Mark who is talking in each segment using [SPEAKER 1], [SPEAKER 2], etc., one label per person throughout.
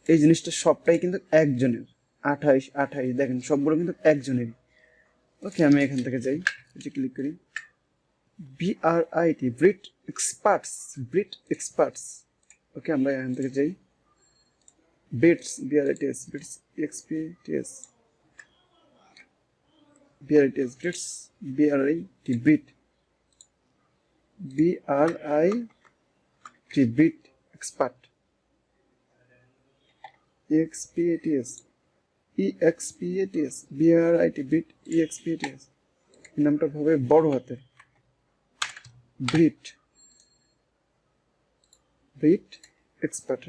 [SPEAKER 1] এই জিনিসটা সবটাই কিন্তু একজনের, 28 দেখেন সবগুলো কিন্তু একজনেরই। ওকে, আমি এখান থেকে যাই, ক্লিক করি BRIT, ব্রিট এক্সপার্টস। ওকে, আমরা এখান থেকে যাই bits, BRITS, bits EXPTS, BRITS, bits BRIT, Brit BRIT, Brit expert, EXPTS, BRIT, Brit EXPTS। এই নামটা হবে বড় হাতের, ব্রিট এক্সপার্ট,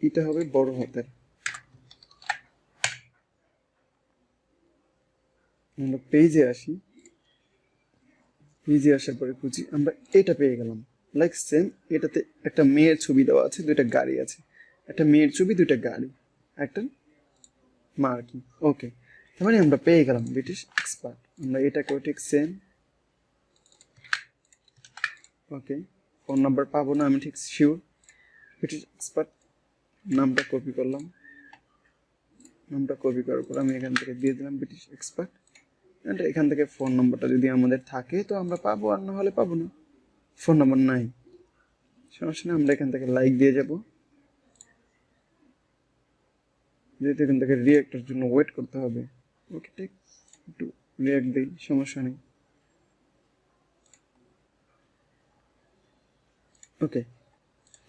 [SPEAKER 1] এইটা হবে বড় হাতের। আমরা পেজে আসি, পেজে আসার পরে খুঁজি, আমরা এটা পেয়ে গেলাম। লাইক সেম, এটাতে একটা মেয়ের ছবি দেওয়া আছে, দুইটা গাড়ি আছে, একটা মেয়ের ছবি, দুইটা গাড়ি, একটা মার্কিং। ওকে, তার মানে আমরা পেয়ে গেলাম ব্রিটিশ এক্সপার্ট। আমরা এটাকেও ঠিক সেম। ওকে, ফোন নাম্বার পাবো না আমি ঠিক শিওর। ব্রিটিশ এক্সপার্ট, নামটা কপি করলাম, নামটা কপি করার পর আমি এখান থেকে দিয়ে দিলাম ব্রিটিশ এক্সপার্ট। এখান থেকে ফোন নাম্বারটা যদি আমাদের থাকে তো আমরা পাবো, আর না হলে পাবো না। ফোন নাম্বার নাই, সমস্যা নেই, আমরা এখান থেকে লাইক দিয়ে যাব, যেহেতু এখান থেকে রিয়াক্টের জন্য ওয়েট করতে হবে। ওকে, ঠিক একটু রিয়াক্ট দিই, সমস্যা নেই। ওকে,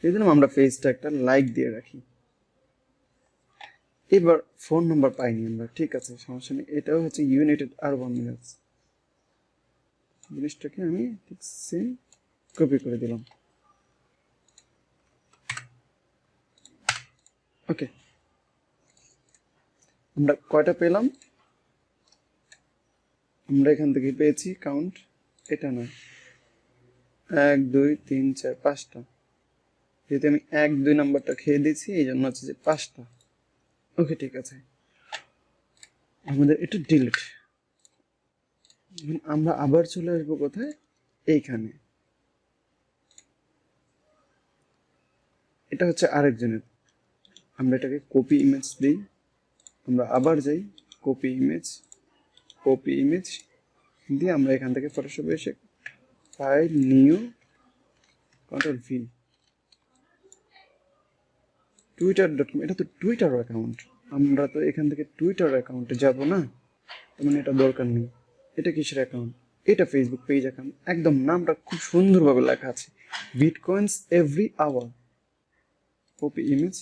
[SPEAKER 1] এই জন্য আমরা পেজটা একটা লাইক দিয়ে রাখি। এবার ফোন নাম্বার পাইনি আমরা, ঠিক আছে, সমস্যা নেই, এটাও হচ্ছে ইউনাইটেড আরব আমিরাতস। জিনিসটাকে আমি ঠিক সেম কপি করে দিলাম। ওকে, আমরা কয়টা পেলাম? আমরা এখান থেকে পেয়েছি কাউন্ট, এটা নয়, 1 2 3 4 5টা। যেহেতু আমি 1 2 নাম্বারটা খেয়ে দিয়েছি, এই জন্য হচ্ছে যে 5টা। ওকে, ঠিক আছে, আমাদের এটা ডিলিট। আমরা আবার চলে আসবো কোথায়? এইখানে। এটা হচ্ছে আরেকজনের, আমরা এটাকে কপি ইমেজ দিই। আমরা আবার যাই কপি ইমেজ দিয়ে আমরা এখান থেকে ফটোশপে এসে ফাইল, নিউ, Ctrl+V, twitter.com। এটা তো টুইটার অ্যাকাউন্ট, আমরা তো এখান থেকে টুইটার অ্যাকাউন্টে যাব না, তার মানে এটা দরকার নেই। এটা কিসের অ্যাকাউন্ট? এটা ফেসবুক পেজ অ্যাকাউন্ট, একদম নামটা খুব সুন্দরভাবে লেখা আছে, bitcoins every hour. Copy image,